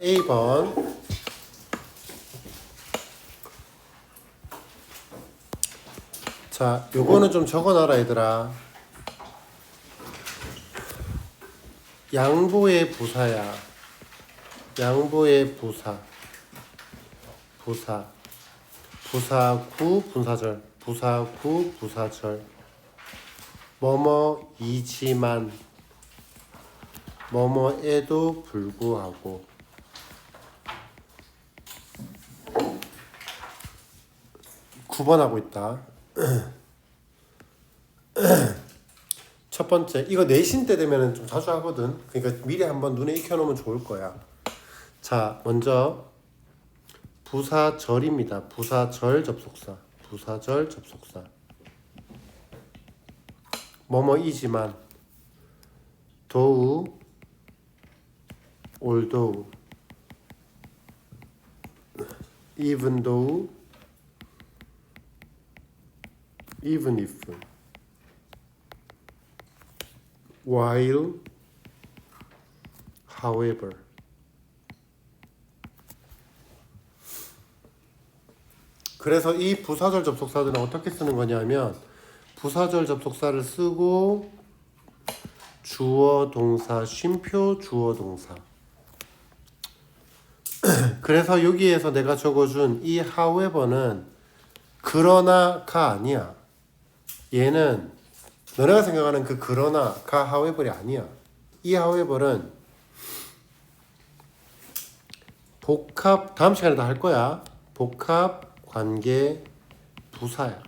A번. 자, 요거는 좀 적어놔라 얘들아. 양보의 부사야. 양보의 부사. 부사구 분사절. 부사구 부사절. 뭐뭐이지만 뭐뭐에도 불구하고. 구 번 하고 있다. 첫 번째, 이거 내신 때 되면 좀 자주 하거든. 그러니까 미리 한번 눈에 익혀놓으면 좋을 거야. 자, 먼저 부사절입니다. 부사절 접속사. 부사절 접속사. 뭐뭐이지만 though, although, even though, even if, while, however. 그래서 이 부사절 접속사들은 어떻게 쓰는 거냐면 부사절 접속사를 쓰고 주어 동사 쉼표 주어 동사. 그래서 여기에서 내가 적어준 이 however는 그러나가 아니야. 얘는 너네가 생각하는 그 그러나가 however이 아니야. 이 however는 복합, 다음 시간에 다 할 거야. 복합 관계 부사야.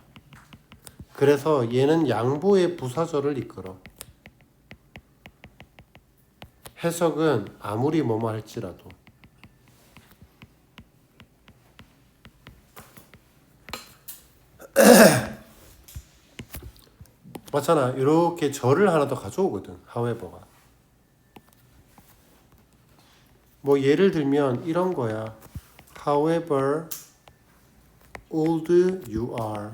그래서 얘는 양보의 부사절을 이끌어. 해석은 아무리 뭐뭐 할지라도. 맞잖아. 이렇게 절을 하나 더 가져오거든. however가. 뭐 예를 들면 이런 거야. However old you are.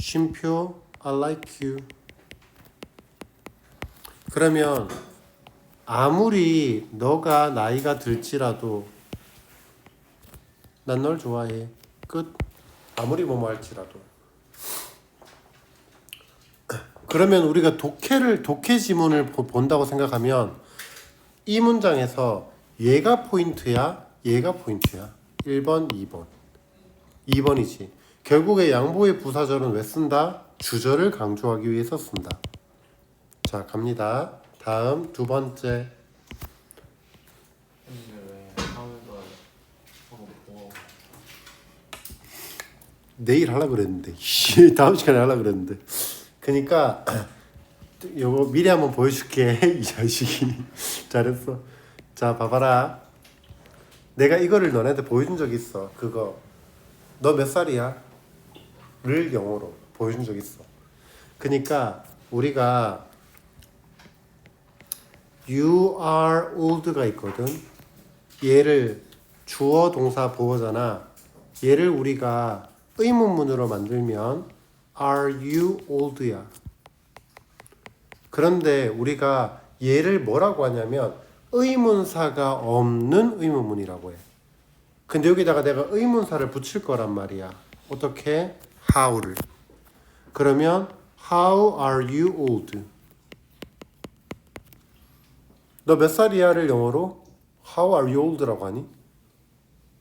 쉼표 I like you. 그러면 아무리 너가 나이가 들지라도 난 널 좋아해. 끝. 아무리 뭐뭐 할지라도. 그러면 우리가 독해 지문을 본다고 생각하면 이 문장에서 얘가 포인트야? 얘가 포인트야? 1번, 2번. 2번이지. 결국에 양보의 부사절은 왜 쓴다? 주절을 강조하기 위해서 쓴다. 자, 갑니다. 다음 두 번째. 내일 하려고 그랬는데 다음 시간에 하려고 그랬는데. 그러니까 요거 미리 한번 보여줄게. 이 자식이. 잘했어. 자, 봐봐라. 내가 이거를 너네한테 보여준 적 있어. 그거 너 몇 살이야? 를 영어로 보여준 적 있어. 그러니까 우리가 you are old가 있거든. 얘를 주어 동사 보어잖아. 얘를 우리가 의문문으로 만들면 Are you old야. 그런데 우리가 얘를 뭐라고 하냐면 의문사가 없는 의문문이라고 해. 근데 여기다가 내가 의문사를 붙일 거란 말이야. 어떻게? how를. 그러면 How are you old? 너 몇 살이야를 영어로 How are you old라고 하니?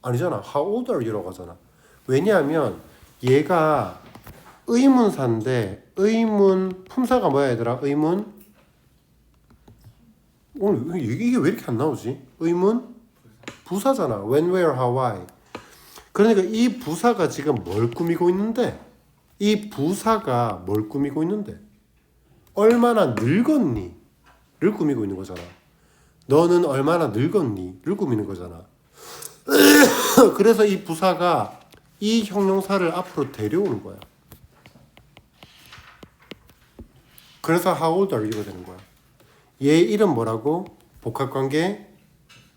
아니잖아. How old are you라고 하잖아. 왜냐하면 얘가 의문사인데 의문 품사가 뭐야 얘들아? 의문 오늘 이게 왜 이렇게 안 나오지? 의문 부사잖아. When, where, how, why. 그러니까 이 부사가 지금 뭘 꾸미고 있는데? 이 부사가 뭘 꾸미고 있는데? 얼마나 늙었니? 를 꾸미고 있는 거잖아. 너는 얼마나 늙었니? 를 꾸미는 거잖아. 그래서 이 부사가 이 형용사를 앞으로 데려오는 거야. 그래서 how old are you가 되는 거야. 얘 이름 뭐라고? 복합관계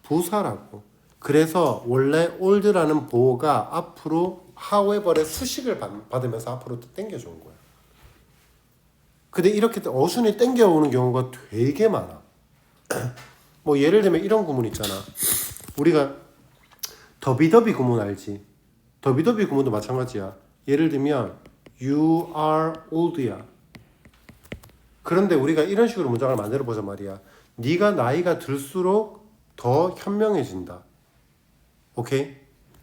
부사라고. 그래서 원래 old라는 보호가 앞으로 however의 수식을 받으면서 앞으로 당겨주는 거야. 근데 이렇게 어순이 당겨오는 경우가 되게 많아. 뭐 예를 들면 이런 구문 있잖아. 우리가 더비더비 구문 알지? 더비더비 구문도 마찬가지야. 예를 들면 you are old야. 그런데 우리가 이런 식으로 문장을 만들어 보자 말이야. 네가 나이가 들수록 더 현명해진다. 오케이?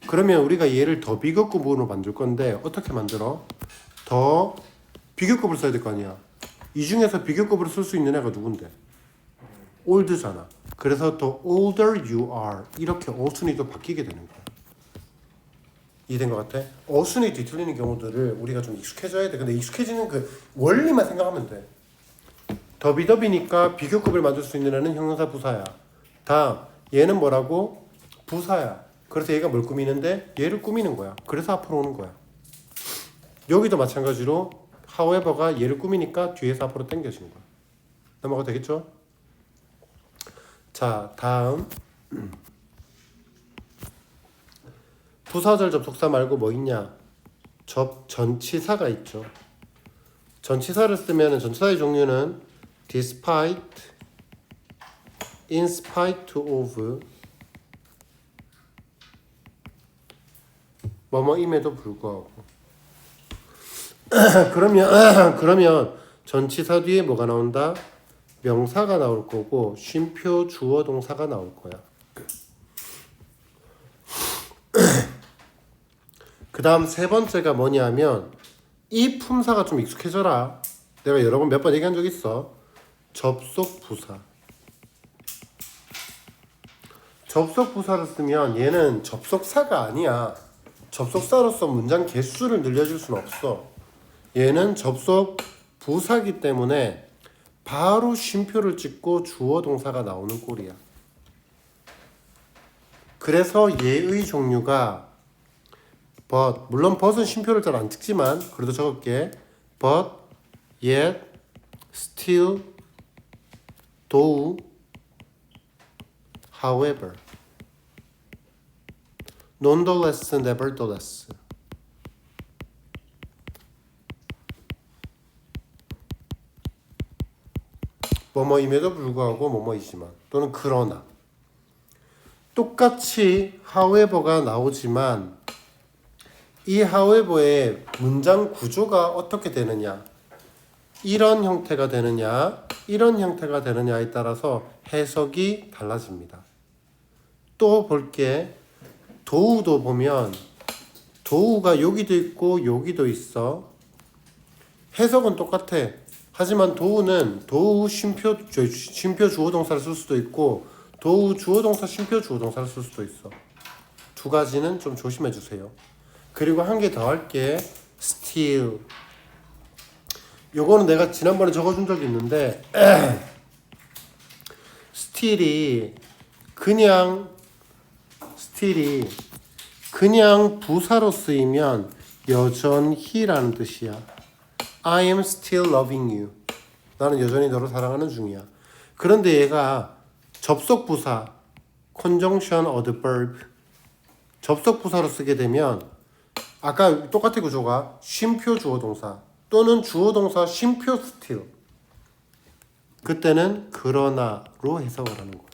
그러면 우리가 얘를 더 비교급 부분으로 만들 건데 어떻게 만들어? 더 비교급을 써야 될 거 아니야. 이 중에서 비교급으로 쓸 수 있는 애가 누군데? ol드잖아. 그래서 the older you are 이렇게 어순이도 바뀌게 되는 거야. 이해된 것 같아? 어순이 뒤틀리는 경우들을 우리가 좀 익숙해져야 돼. 근데 익숙해지는 그 원리만 생각하면 돼. 더비더비니까 비교급을 만들 수 있는 애는 형용사 부사야. 다음 얘는 뭐라고? 부사야. 그래서 얘가 뭘 꾸미는데 얘를 꾸미는 거야. 그래서 앞으로 오는 거야. 여기도 마찬가지로 however가 얘를 꾸미니까 뒤에서 앞으로 당겨지는 거야. 넘어가도 되겠죠? 자, 다음 부사절 접속사 말고 뭐 있냐? 전치사가 있죠. 전치사를 쓰면 전치사의 종류는 despite, in spite of, 뭐뭐임에도 불구하고. 그러면 전치사 뒤에 뭐가 나온다? 명사가 나올 거고 쉼표 주어 동사가 나올 거야. 그 다음 세 번째가 뭐냐면 이 품사가 좀 익숙해져라. 내가 여러 번 몇 번 얘기한 적 있어. 접속 부사. 접속 부사를 쓰면 얘는 접속사가 아니야. 접속사로서 문장 개수를 늘려줄 수는 없어. 얘는 접속 부사기 때문에 바로 쉼표를 찍고 주어 동사가 나오는 꼴이야. 그래서 얘의 종류가 but, 물론 but은 쉼표를 잘 안 찍지만 그래도 적을게. but, yet, still, though, however, nonetheless, nevertheless. 뭐뭐임에도 불구하고 뭐뭐이지만 또는 그러나 똑같이 however가 나오지만 이 however의 문장 구조가 어떻게 되느냐, 이런 형태가 되느냐 이런 형태가 되느냐에 따라서 해석이 달라집니다. 또 볼게. 도우도 보면 도우가 여기도 있고 여기도 있어. 해석은 똑같아. 하지만 도우는 도우 쉼표 주어 동사를 쓸 수도 있고 도우 주어 동사 쉼표 주어 동사를 쓸 수도 있어. 두 가지는 좀 조심해 주세요. 그리고 한 개 더 할게. still. 요거는 내가 지난번에 적어준 적이 있는데 still이 그냥 부사로 쓰이면 여전히라는 뜻이야. I am still loving you. 나는 여전히 너를 사랑하는 중이야. 그런데 얘가 접속 부사, conjunction adverb, 접속 부사로 쓰게 되면 아까 똑같은 구조가 쉼표 주어 동사 또는 주어 동사 쉼표 still. 그때는 그러나로 해석을 하는 거야.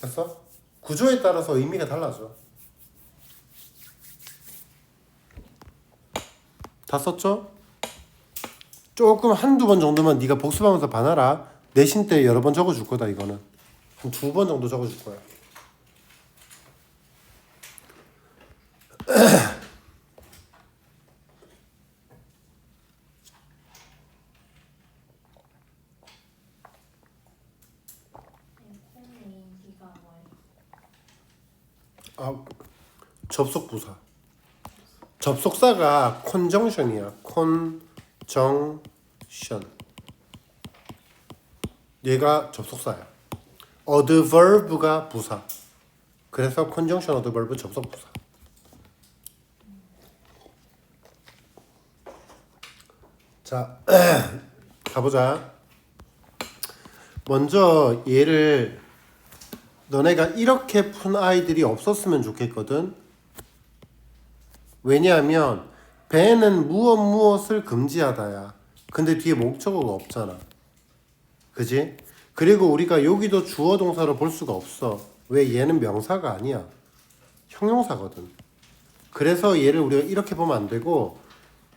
됐어? 구조에 따라서 의미가 달라져. 다 썼죠? 조금 한두 번 정도만 네가 복습하면서 봐놔라. 내신 때 여러 번 적어줄 거다. 이거는 한 두 번 정도 적어줄 거야. 접속 부사. 접속사가 conjunction이야. conjunction. 얘가 접속사야. adverb가 부사. 그래서 conjunction adverb 접속 부사. 자, 가보자. 먼저 얘를 너네가 이렇게 푼 아이들이 없었으면 좋겠거든. 왜냐하면 배는 무엇을 금지하다야. 근데 뒤에 목적어가 없잖아. 그지? 그리고 우리가 여기도 주어 동사로 볼 수가 없어. 왜? 얘는 명사가 아니야. 형용사거든. 그래서 얘를 우리가 이렇게 보면 안 되고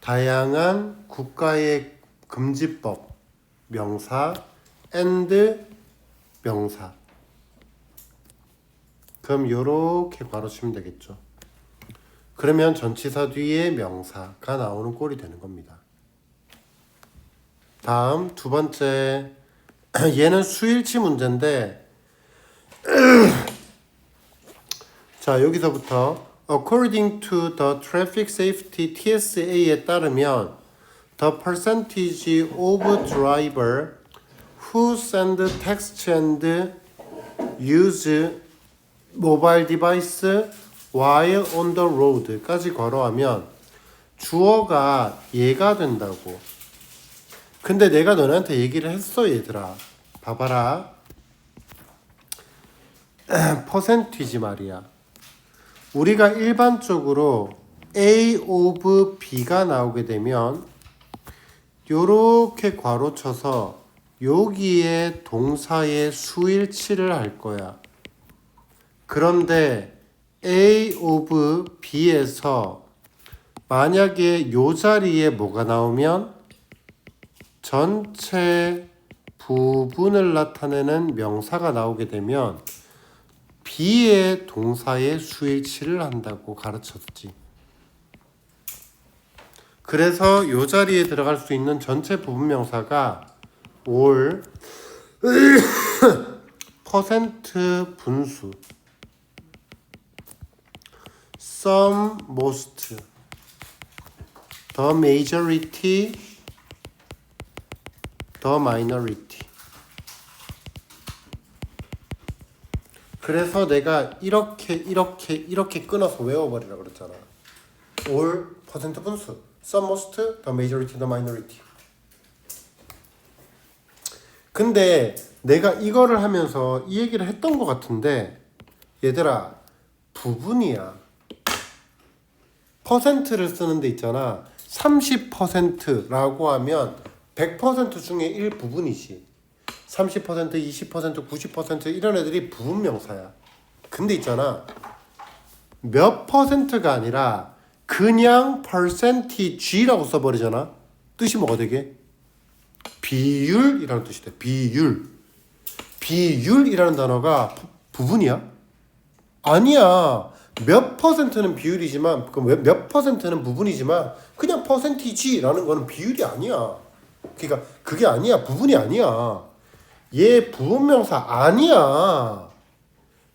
다양한 국가의 금지법 명사 and 명사. 그럼 요렇게 괄호 치면 되겠죠. 그러면 전치사 뒤에 명사가 나오는 꼴이 되는 겁니다. 다음 두 번째 얘는 수일치 문제인데 자 여기서부터 according to the traffic safety TSA에 따르면 the percentage of driver who send text and use mobile device while on the road까지 괄호하면 주어가 얘가 된다고. 근데 내가 너네한테 얘기를 했어 얘들아. 봐봐라. 퍼센티지 말이야. 우리가 일반적으로 A of B가 나오게 되면 요렇게 괄호 쳐서 여기에 동사의 수일치를 할 거야. 그런데 A of B에서 만약에 요 자리에 뭐가 나오면 전체 부분을 나타내는 명사가 나오게 되면 B의 동사의 수일치를 한다고 가르쳤지. 그래서 요 자리에 들어갈 수 있는 전체 부분 명사가 all 퍼센트 분수 some most the majority the minority. 그래서 내가 이렇게 끊어서 외워버리라 그랬잖아. all 퍼센트 분수 some most the majority the minority. 근데 내가 이거를 하면서 이 얘기를 했던 것 같은데 얘들아 부분이야. 퍼센트를 쓰는 데 있잖아. 30%라고 하면 100% 중에 일부분이지. 30%, 20%, 90% 이런 애들이 부분 명사야. 근데 있잖아. 몇 퍼센트가 아니라 그냥 percentage라고 써버리잖아. 뜻이 뭐가 되게? 비율이라는 뜻이 돼. 비율. 비율이라는 단어가 부분이야? 아니야. 몇 퍼센트는 비율이지만 몇 퍼센트는 부분이지만 그냥 퍼센티지라는 거는 비율이 아니야. 그러니까 그게 아니야. 부분이 아니야. 얘 부분명사 아니야.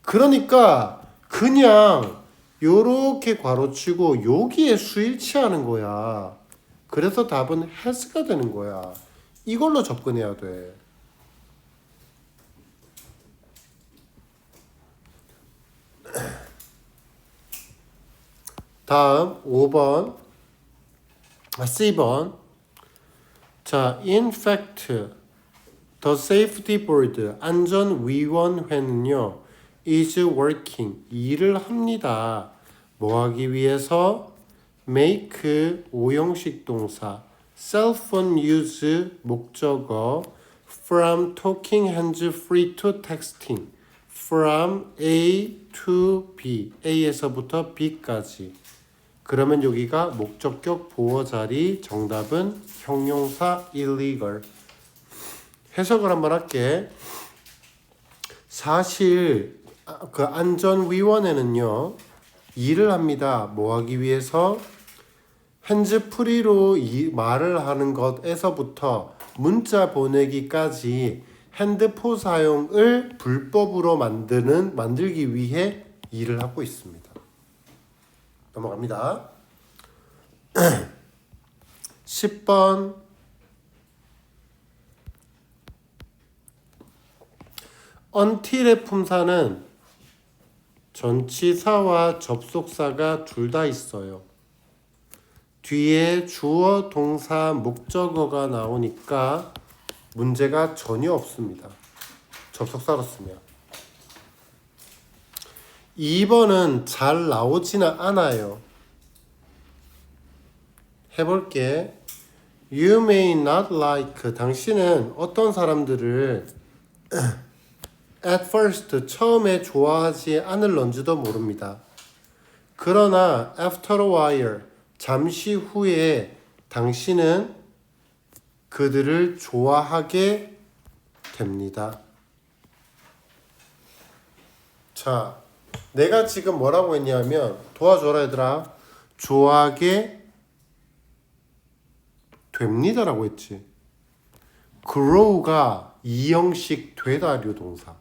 그러니까 그냥 요렇게 괄호치고 여기에 수일치하는 거야. 그래서 답은 has가 되는 거야. 이걸로 접근해야 돼. 다음 5번 C번. 자, in fact the safety board 안전위원회는요 is working 일을 합니다. 뭐 하기 위해서? make 오형식 동사 cell phone use 목적어 from talking hands free to texting from A to B A에서부터 B까지. 그러면 여기가 목적격 보어 자리. 정답은 형용사 illegal. 해석을 한번 할게. 사실 그 안전위원회는요 일을 합니다. 뭐 하기 위해서? 핸즈프리로 말을 하는 것에서부터 문자 보내기까지 핸드폰 사용을 불법으로 만들기 위해 일을 하고 있습니다. 넘어갑니다. 10번 until의 품사는 전치사와 접속사가 둘 다 있어요. 뒤에 주어, 동사, 목적어가 나오니까 문제가 전혀 없습니다. 접속사로 쓰면. 2번은 잘 나오지는 않아요. 해볼게. You may not like. 당신은 어떤 사람들을 at first 처음에 좋아하지 않을런지도 모릅니다. 그러나 after a while 잠시 후에 당신은 그들을 좋아하게 됩니다. 자, 내가 지금 뭐라고 했냐면 도와줘라 얘들아. 좋아하게 됩니다라고 했지. grow가 이형식 되다류 동사.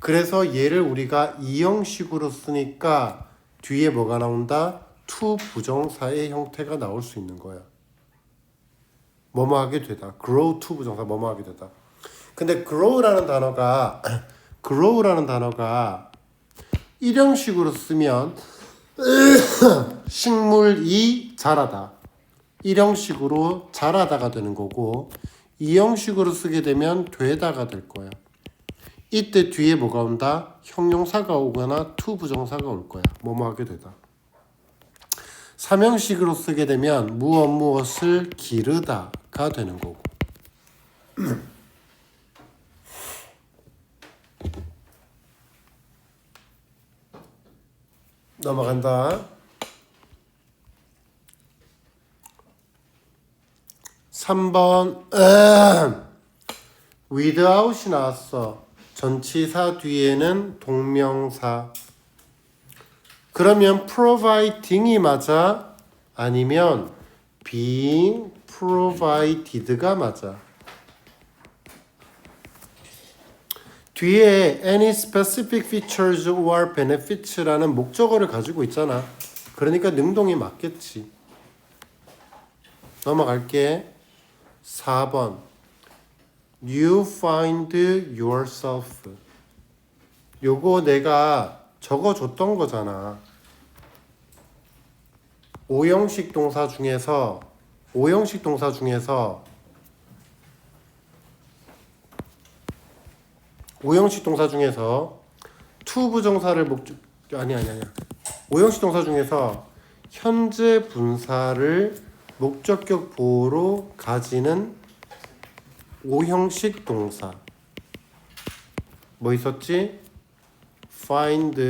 그래서 얘를 우리가 이형식으로 쓰니까 뒤에 뭐가 나온다? to 부정사의 형태가 나올 수 있는 거야. 뭐뭐 하게 되다. grow to 부정사 뭐뭐 하게 되다. 근데 grow라는 단어가 일형식으로 쓰면 식물이 자라다. 일형식으로 자라다가 되는 거고 이형식으로 쓰게 되면 되다가 될 거야. 이때 뒤에 뭐가 온다? 형용사가 오거나 to 부정사가 올 거야. 뭐뭐 하게 되다. 삼형식으로 쓰게 되면 무엇을 기르다가 되는 거고. 넘어간다. 3번 without이 나왔어. 전치사 뒤에는 동명사. 그러면 providing이 맞아? 아니면 being provided가 맞아? 뒤에 any specific features or benefits라는 목적어를 가지고 있잖아. 그러니까 능동이 맞겠지. 넘어갈게. 4번 You find yourself. 요거 내가 적어줬던 거잖아. 오형식 동사 중에서 to 부정사를 오형식 동사 중에서 현재 분사를 목적격 보호로 가지는 오형식 동사 뭐 있었지? find,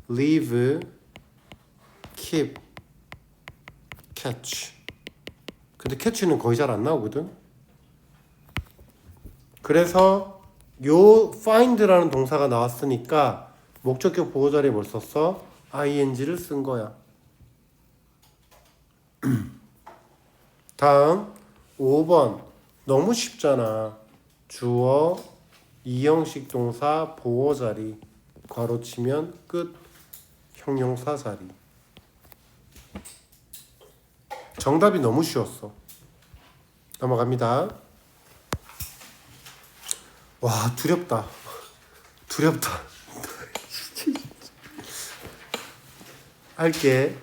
live, keep, catch. 근데 catch는 거의 잘 안 나오거든. 그래서 요 find라는 동사가 나왔으니까 목적격 보호 자리에 뭘 썼어? ing를 쓴 거야. 다음 5번 너무 쉽잖아. 주어 이형식 동사 보호 자리 괄호 치면 끝. 형용사 자리. 정답이 너무 쉬웠어. 넘어갑니다. 와 두렵다. 할게.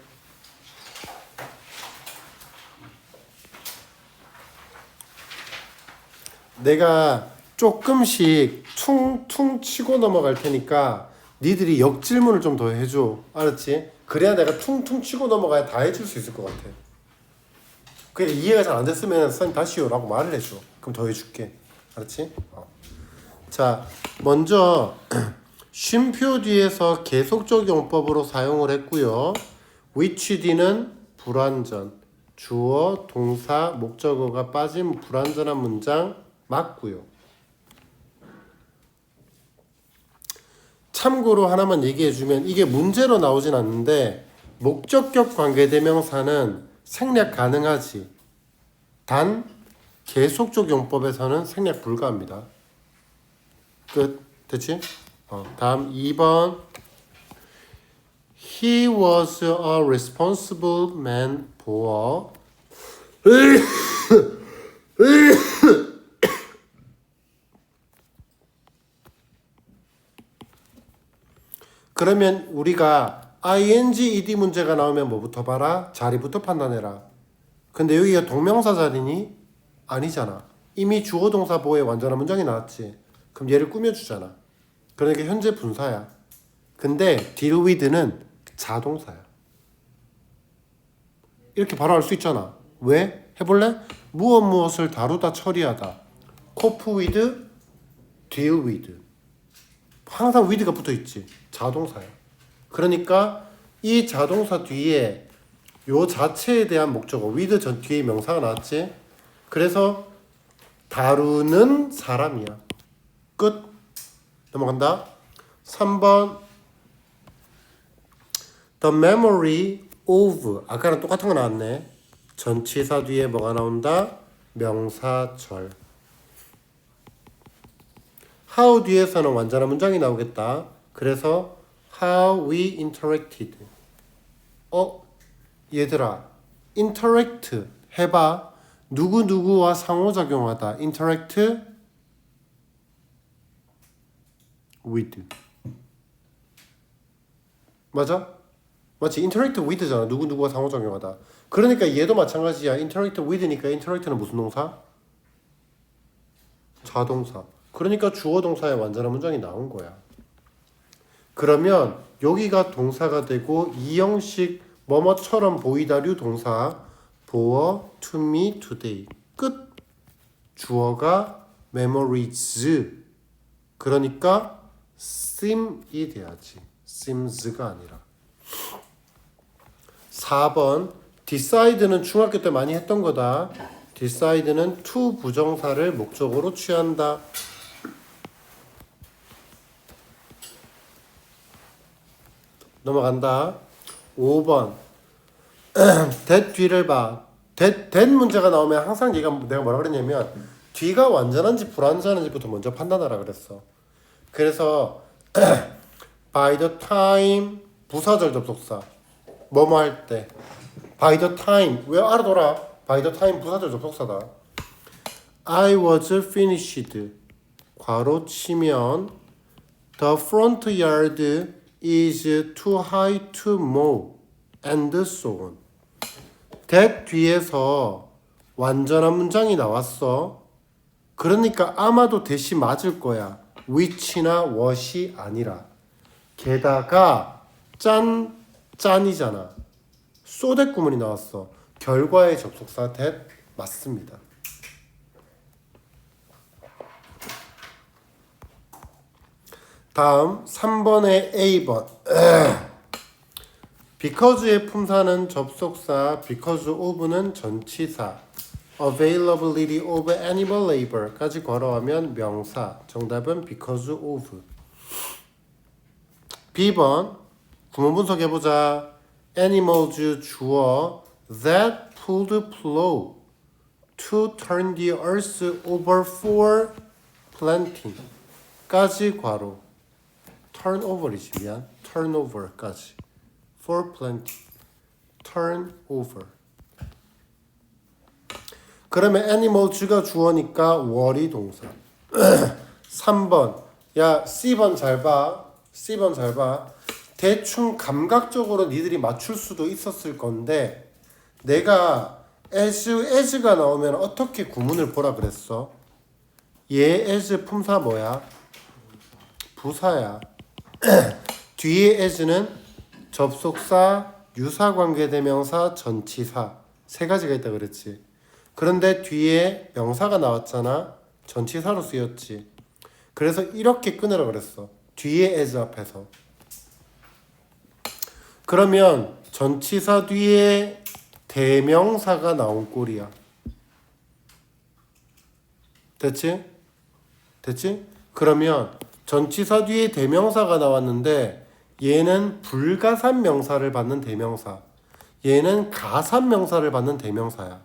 내가 조금씩 퉁퉁 치고 넘어갈 테니까 니들이 역질문을 좀 더 해줘. 알았지? 그래야 내가 퉁퉁 치고 넘어가야 다 해줄 수 있을 것 같아. 그래 이해가 잘 안 됐으면 선생님 다시요 라고 말을 해줘. 그럼 더 해줄게. 알았지? 자 먼저 쉼표 뒤에서 계속적 용법으로 사용을 했고요. which D는 불완전. 주어, 동사, 목적어가 빠진 불완전한 문장 맞고요. 참고로 하나만 얘기해주면 이게 문제로 나오진 않는데 목적격 관계대명사는 생략 가능하지. 단 계속적 용법에서는 생략 불가합니다. 끝. 됐지? 다음 2번 He was a responsible man for 그러면 우리가 ing, ed 문제가 나오면 뭐부터 봐라? 자리부터 판단해라. 근데 여기가 동명사 자리니? 아니잖아. 이미 주어 동사 보호의 완전한 문장이 나왔지. 그럼 얘를 꾸며주잖아. 그러니까 현재 분사야. 근데 deal with는 자동사야. 이렇게 바로 알 수 있잖아. 왜? 해볼래? 무엇을 다루다 처리하다. cope with, deal with. 항상 with가 붙어있지. 자동사야. 그러니까 이 자동사 뒤에 요 자체에 대한 목적어 with 전 뒤에 명사가 나왔지. 그래서 다루는 사람이야. 끝. 넘어간다. 3번 The memory of 아까랑 똑같은 거 나왔네. 전치사 뒤에 뭐가 나온다? 명사절. how 뒤에서는 완전한 문장이 나오겠다. 그래서 how we interacted. 얘들아 interact 해봐. 누구누구와 상호작용하다. interact with. 맞아? 맞지? interact with잖아. 누구누구와 상호작용하다. 그러니까 얘도 마찬가지야. interact with니까 interact는 무슨 동사? 자동사. 그러니까 주어 동사의 완전한 문장이 나온 거야. 그러면 여기가 동사가 되고 이 형식 뭐뭐처럼 보이다류 동사 bore to me today. 끝. 주어가 memories. 그러니까 seem이 돼야지. seems가 아니라. 4번 decide는 중학교 때 많이 했던 거다. decide는 to 부정사를 목적으로 취한다. 넘어간다. 5번 that 뒤를 봐. that 문제가 나오면 항상 내가 뭐라 그랬냐면 뒤가 완전한지 불완전한지부터 먼저 판단하라 그랬어. 그래서 by the time 부사절 접속사 뭐뭐 할 때 by the time 왜 알아둬라. by the time 부사절 접속사다. I was finished 괄호 치면 the front yard is too high to mow and so on. that 뒤에서 완전한 문장이 나왔어. 그러니까 아마도 대시 맞을 거야. which나 what이 아니라. 게다가 짠이잖아. 쏘댓 구문이 나왔어. 결과의 접속사 that 맞습니다. 다음 3번의 A번 because의 품사는 접속사, because of는 전치사, availability of animal labor까지 괄호하면 명사. 정답은 because of. B번 구문 분석해보자. animals 주어 that pulled plow to turn the earth over for planting 까지 괄호 turnover이지 미안 turnover까지 for planting turnover. 그러면 animals가 주어니까 were이 동사. 3번 야 C번 잘 봐. C번 잘 봐. 대충 감각적으로 니들이 맞출 수도 있었을 건데 내가 as가 나오면 어떻게 구문을 보라 그랬어? 얘 as 품사 뭐야? 부사야. 뒤에 as는 접속사, 유사관계대명사, 전치사 세 가지가 있다 그랬지. 그런데 뒤에 명사가 나왔잖아. 전치사로 쓰였지. 그래서 이렇게 끊으라 그랬어. 뒤에 as 앞에서. 그러면 전치사 뒤에 대명사가 나온 꼴이야. 됐지? 됐지? 그러면 전치사 뒤에 대명사가 나왔는데 얘는 불가산 명사를 받는 대명사. 얘는 가산 명사를 받는 대명사야.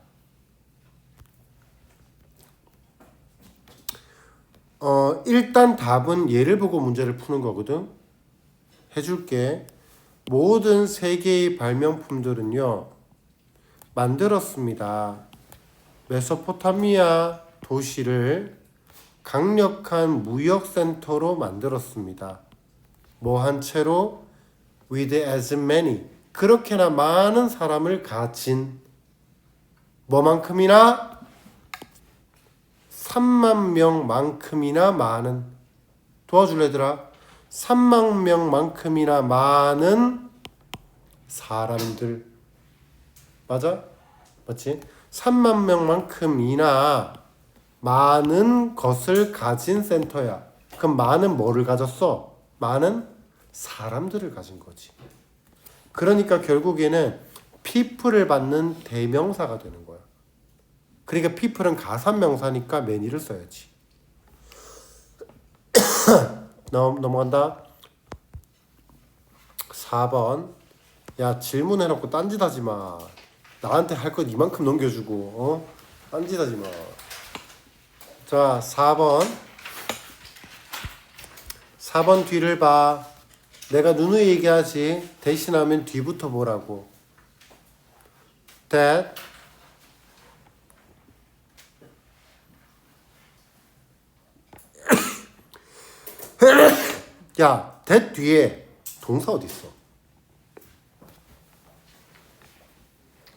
일단 답은 얘를 보고 문제를 푸는 거거든. 해줄게. 모든 세계의 발명품들은요 만들었습니다. 메소포타미아 도시를 강력한 무역센터로 만들었습니다. 뭐 한 채로 with as many 그렇게나 많은 사람을 가진 뭐만큼이나 3만 명만큼이나 많은 도와줄래 얘들아 3만 명만큼이나 많은 사람들 맞아? 맞지? 3만 명만큼이나 많은 것을 가진 센터야. 그럼 많은 뭐를 가졌어? 많은 사람들을 가진 거지. 그러니까 결국에는 people을 받는 대명사가 되는 거야. 그러니까 people은 가산명사니까 many를 써야지. 넘어간다. 4번. 야, 질문해놓고 딴짓하지 마. 나한테 할 것 이만큼 넘겨주고 딴짓하지 마. 자, 4번 뒤를 봐. 내가 누누이 얘기하지. 대신하면 뒤부터 보라고. That 야, that 뒤에 동사 어디 있어?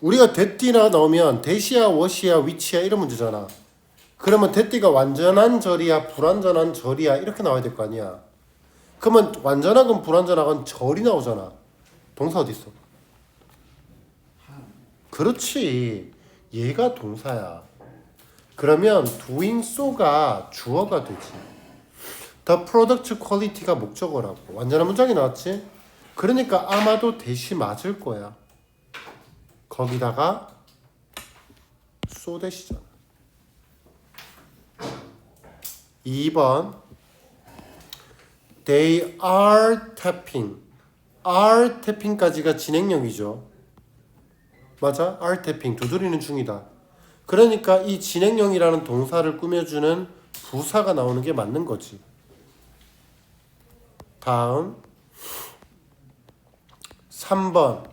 우리가 that이나 넣으면 that이야, what이야, which야 이런 문제잖아. 그러면 that가 완전한 절이야, 불완전한 절이야 이렇게 나와야 될 거 아니야. 그러면 완전하건 불완전하건 절이 나오잖아. 동사 어디 있어? 그렇지. 얘가 동사야. 그러면 doing so가 주어가 되지. The product quality가 목적어라고. 완전한 문장이 나왔지? 그러니까 아마도 대시 맞을 거야. 거기다가 so 대시잖아. 2번 They are tapping. are tapping까지가 진행형이죠. 맞아? are tapping. 두드리는 중이다. 그러니까 이 진행형이라는 동사를 꾸며주는 부사가 나오는 게 맞는 거지. 다음 3번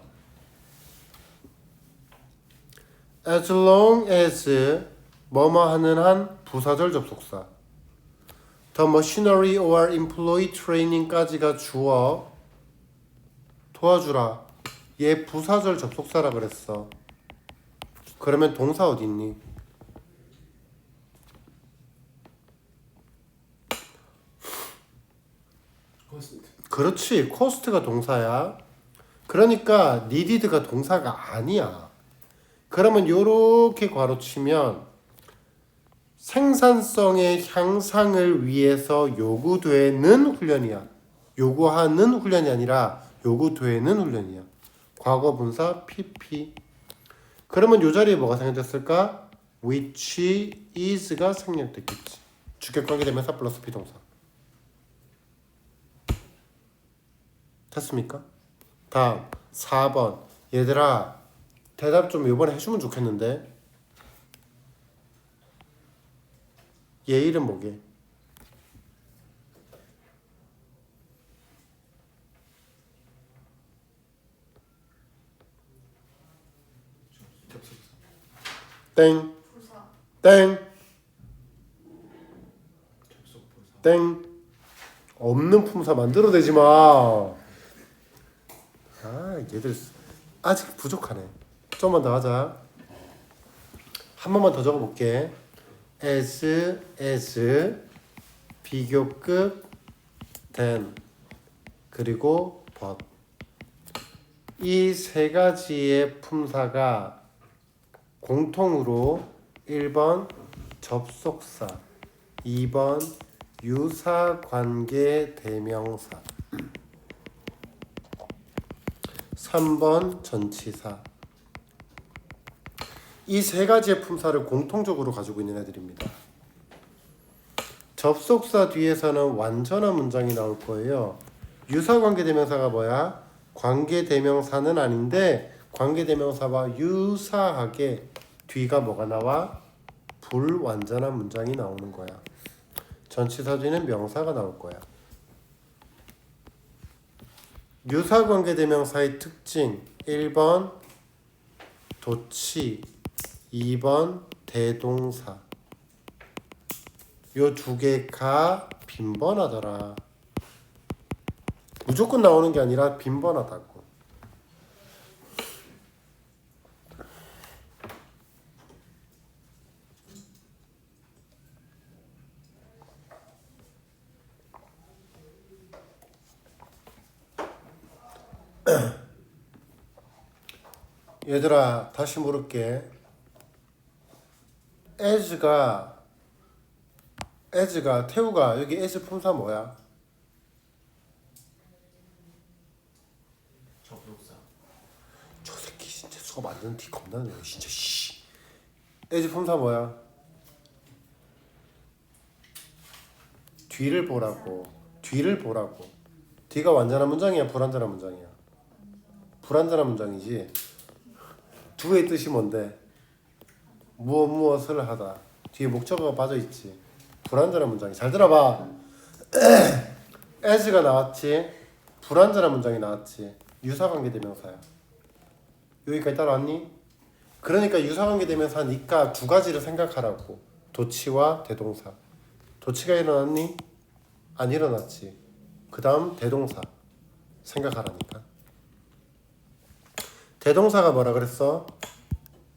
as long as 뭐뭐 하는 한 부사절 접속사. The machinery or employee training까지가 주어. 도와주라. 얘 부사절 접속사라 그랬어. 그러면 동사 어디 있니? 그렇지. cost가 동사야. 그러니까 needed가 동사가 아니야. 그러면 요렇게 괄호치면 생산성의 향상을 위해서 요구되는 훈련이야. 요구하는 훈련이 아니라 요구되는 훈련이야. 과거 분사 PP. 그러면 요 자리에 뭐가 생략됐을까? which is가 생략됐겠지. 주격관계대명사 플러스 비동사. 됐습니까? 다음 4번. 얘들아 대답 좀 이번에 해주면 좋겠는데. 얘 이름 뭐게? 땡. 땡. 땡. 없는 품사 만들어내지 마. 아, 얘들 아직 부족하네. 좀만 더 하자. 한 번만 더 적어볼게. as 비교급 than 그리고 but. 이 세 가지의 품사가 공통으로 1번 접속사, 2번 유사관계 대명사, 3번 전치사. 이 세 가지의 품사를 공통적으로 가지고 있는 애들입니다. 접속사 뒤에서는 완전한 문장이 나올 거예요. 유사관계 대명사가 뭐야? 관계 대명사는 아닌데 관계 대명사와 유사하게 뒤가 뭐가 나와? 불완전한 문장이 나오는 거야. 전치사 뒤는 명사가 나올 거야. 유사관계 대명사의 특징 1번 도치, 2번 대동사. 요 두 개가 빈번하더라. 무조건 나오는 게 아니라 빈번하다고. 얘들아 다시 물을게. as가 태우가 여기 as 품사 뭐야? 접속사. 저 새끼 진짜 수업 안 되는 티 겁나 내요 진짜 씨. as 품사 뭐야? 뒤를 보라고. 뒤가 완전한 문장이야 불완전한 문장이야? 불완전한 문장이지. do의 뜻이 뭔데? 무엇을 하다. 뒤에 목적어가 빠져있지. 불완전한 문장이. 잘 들어봐. as가 나왔지. 불완전한 문장이 나왔지. 유사관계대명사야. 여기까지 따라왔니? 그러니까 유사관계대명사니까 두 가지를 생각하라고. 도치와 대동사. 도치가 일어났니? 안 일어났지. 그 다음 대동사 생각하라니까. 대동사가 뭐라 그랬어?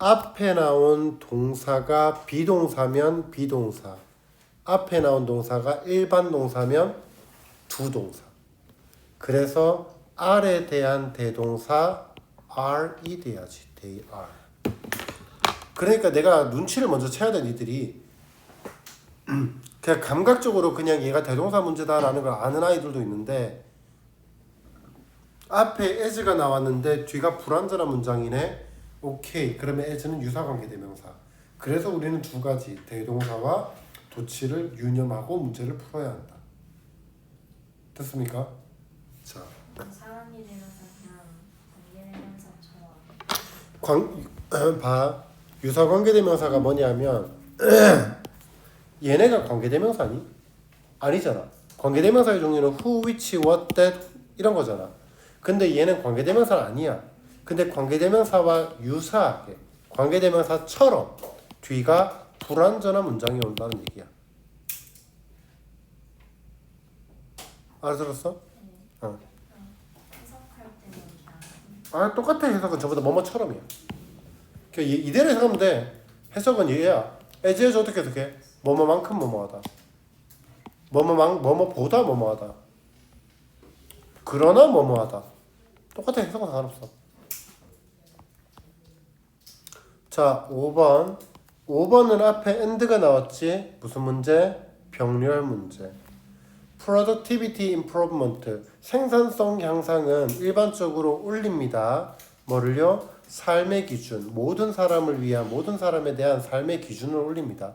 앞에 나온 동사가 비동사면 비동사, 앞에 나온 동사가 일반 동사면 두 동사. 그래서 R에 대한 대동사 R이 돼야지. They are. 그러니까 내가 눈치를 먼저 채야 돼. 니들이 그냥 감각적으로 그냥 얘가 대동사 문제다라는 걸 아는 아이들도 있는데, 앞에 as가 나왔는데 뒤가 불완전한 문장이네. 오케이. 그러면 as는 유사관계대명사. 그래서 우리는 두 가지 대동사와 도치를 유념하고 문제를 풀어야 한다. 됐습니까? 자, 사람이 되면서 그냥 관계대명사처럼 봐. 유사관계대명사가 뭐냐면 얘네가 관계대명사니? 아니잖아. 관계대명사의 종류는 who, which, what, that 이런 거잖아. 근데 얘는 관계대명사는 아니야. 근데 관계대명사와 유사하게 관계대명사처럼 뒤가 불완전한 문장이 온다는 얘기야. 알아들었어? 어. 해석할 때는 아 똑같아. 해석은 전부 다 뭐뭐처럼이야. 이대로 해석하면 돼. 해석은 얘야. as 어떻게 해석해? 뭐뭐만큼 뭐뭐하다. 뭐뭐보다 뭐뭐하다. 그러나 뭐뭐하다. 똑같아. 해석은 상관없어. 자 5번. 5번은 앞에 and가 나왔지. 무슨 문제? 병렬 문제. productivity improvement. 생산성 향상은 일반적으로 올립니다. 뭐를요? 삶의 기준. 모든 사람을 위한, 모든 사람에 대한 삶의 기준을 올립니다.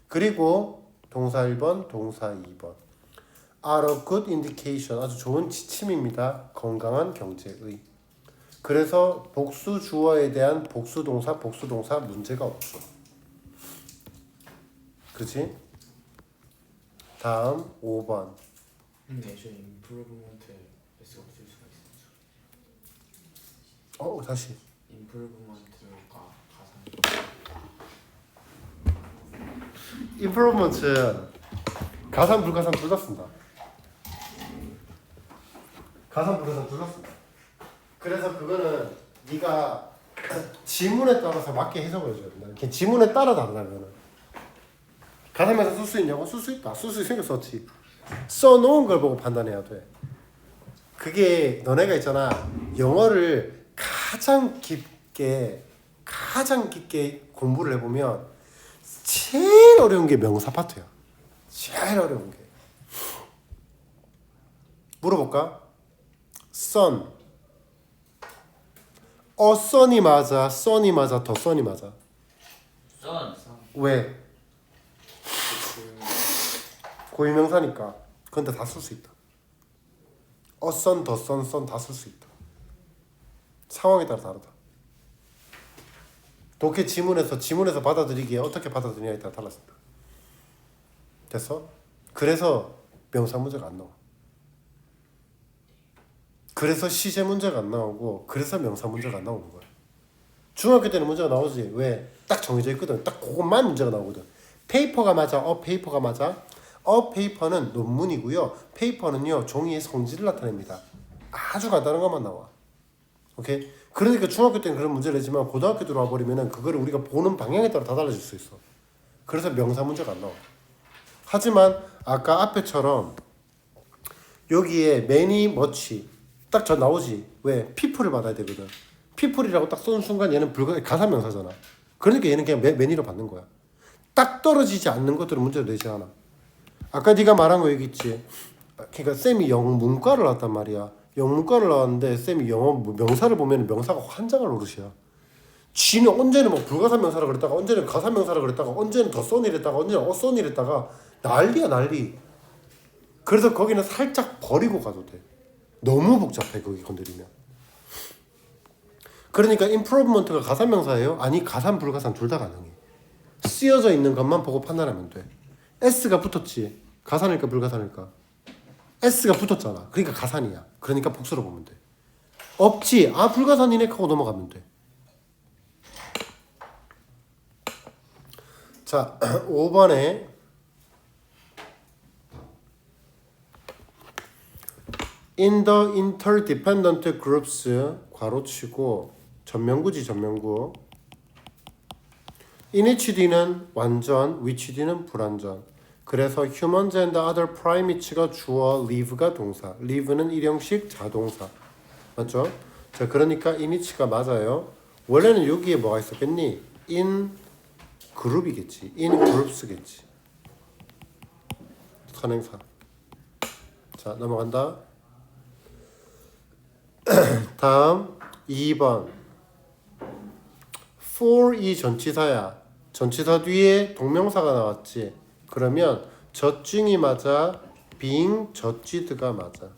그리고 동사 1번, 동사 2번. are a good indication. 아주 좋은 지침입니다. 건강한 경제의. 그래서 복수 주어에 대한 복수 동사 문제가 없죠. 그치? 다음 5번. 근데 애초에 improvement에 S가 없을 수가 있어. 다시. improvement가 가상. improvement은 가상 불가상 둘 다 쓴다. 가상 불가상 둘 다 쓴다. 그래서 그거는 네가 지문에 따라서 맞게 해석을 해줘야 된다. 이렇게 지문에 따라 다르다. 그거는 가상명사 쓸 수 있냐고? 쓸 수 있다. 쓸 수 있으니까 썼지. 써놓은 걸 보고 판단해야 돼. 그게 너네가 있잖아. 영어를 가장 깊게 공부를 해보면 제일 어려운 게 명사 파트야. 제일 어려운 게. 물어볼까? son. son이 맞아, son이 맞아, 더 son이 맞아. 썬. 왜? 고유명사니까. 근데 다 쓸 수 있다. son, 더 son 다 쓸 수 있다. 상황에 따라 다르다. 독해 지문에서 받아들이기에 어떻게 받아들이냐에 따라 달랐습니다. 됐어? 그래서 명사 문제가 안 나와. 그래서 시제 문제가 안 나오고, 그래서 명사 문제가 안 나오는 거야. 중학교 때는 문제가 나오지. 왜? 딱 정해져 있거든. 딱 그것만 문제가 나오거든. 페이퍼가 맞아? 페이퍼가 맞아? 페이퍼는 논문이고요. 페이퍼는요 종이의 성질을 나타냅니다. 아주 간단한 것만 나와. 오케이? 그러니까 중학교 때는 그런 문제를 내지만 고등학교 들어와 버리면은 그거를 우리가 보는 방향에 따라 다 달라질 수 있어. 그래서 명사 문제가 안 나와. 하지만 아까 앞에처럼 여기에 many, much 딱 저 나오지. 왜? people을 받아야 되거든. people이라고 딱 쏘는 순간 얘는 가사명사잖아. 그러니까 얘는 그냥 many로 받는 거야. 딱 떨어지지 않는 것들은 문제가 되지 않아. 아까 네가 말한 거 여기 있지. 그러니까 쌤이 영문과를 나왔단 말이야. 영문과를 나왔는데 쌤이 영어 명사를 보면 명사가 환장할 노릇이야. 쥐는 언제는 막 불가사 명사라 그랬다가 언제는 가사 명사라 그랬다가 언제는 더 써니 이랬다가 언제는 써니 이랬다가 난리야 난리. 그래서 거기는 살짝 버리고 가도 돼. 너무 복잡해 거기 건드리면. 그러니까 improvement가 가사 명사예요? 아니 가산 불가산 둘 다 가능해. 쓰여져 있는 것만 보고 판단하면 돼. s가 붙었지. 가산일까 불가산일까? s가 붙었잖아. 그러니까 가산이야. 그러니까 복수로 보면 돼. 없지. 아 불가산이네 하고 넘어가면 돼. 자 5번에 in the interdependent groups 괄호치고 전명구지 전명구 in which D는 완전, which D는 불완전. 그래서 humans and other primates가 주어, live가 동사. live는 일형식 자동사. 맞죠? 자, 그러니까 in which가 맞아요. 원래는 여기에 뭐가 있었겠니? in 그룹이겠지. in groups겠지. 선행사. 자, 넘어간다. 다음 2번. for 이 전치사야. 전치사 뒤에 동명사가 나왔지. 그러면 젖증이 맞아. being judged가 맞아.